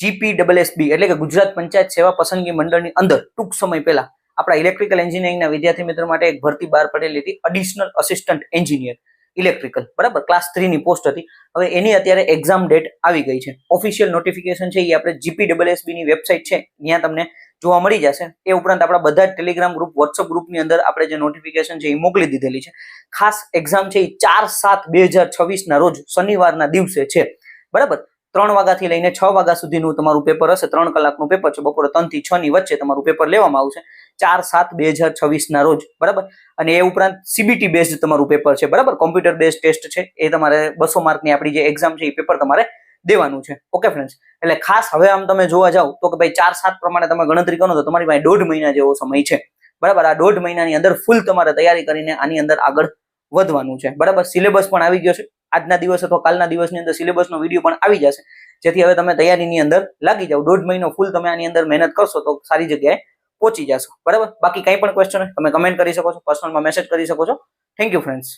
GPSSB એટલે કે ગુજરાત પંચાયત સેવા પસંદગી મંડળની અંદર ટૂંક સમય પહેલા આપણા ઇલેક્ટ્રિકલ એન્જિનિયરિંગના વિદ્યાર્થી મિત્રો માટે એક ભરતી બહાર પડેલી હતી, એડિશનલ અસિસ્ટન્ટ એન્જિનિયર ઇલેક્ટ્રિકલ, બરાબર, ક્લાસ 3 ની પોસ્ટ હતી. હવે એની અત્યારે એક્ઝામ ડેટ આવી ગઈ છે. ઓફિશિયલ નોટિફિકેશન છે એ આપણે GPSSB ની વેબસાઇટ છે ત્યાં તમને જોવા મળી જશે. એ ઉપરાંત આપણા બધા જ ટેલિગ્રામ ગ્રુપ, વોટ્સઅપ ગ્રુપની અંદર આપણે જે નોટિફિકેશન છે એ મોકલી દીધેલી છે. ખાસ એક્ઝામ છે એ 4/7/2026 ના રોજ શનિવારના દિવસે છે, બરાબર. 3 વાગ્યાથી લઈને 6 વાગ્યા સુધીનું તમારું પેપર હશે. 3 કલાકનું પેપર છે. બપોરે 3 થી 6 ની વચ્ચે તમારું પેપર લેવામાં આવશે 4/7/2026 ના રોજ, બરાબર. અને એ ઉપરાંત CBT બેઝડ તમારું પેપર છે, બરાબર. કોમ્પ્યુટર બેઝડ ટેસ્ટ છે. એ તમારે 200 માર્કની આપણી જે એક્ઝામ છે એ પેપર તમારે દેવાનું છે. ઓકે ફ્રેન્ડ્સ, એટલે ખાસ હવે આમ તમે જોવા જાવ તો કે ભાઈ 4/7 પ્રમાણે તમે ગણતરી કરો તો તમારી પાસે 1.5 મહિના જેવો સમય છે, બરાબર. આ 1.5 મહિનાની અંદર ફૂલ તમારે તૈયારી કરીને આની અંદર આગળ વધવાનું છે, બરાબર. સિલેબસ પણ આવી ગયો છે. આજના દિવસ અથવા કાલના દિવસની અંદર સિલેબસનો વિડીયો પણ આવી જશે, જેથી હવે તમે તૈયારીની અંદર લાગી જાવ. 1.5 મહિનો ફૂલ તમે આની અંદર મહેનત કરશો તો સારી જગ્યાએ પહોંચી જશો, બરાબર. બાકી કંઈ પણ ક્વેશ્ચન હોય તમે કમેન્ટ કરી શકો છો, પર્સનલમાં મેસેજ કરી શકો છો. Thank you friends.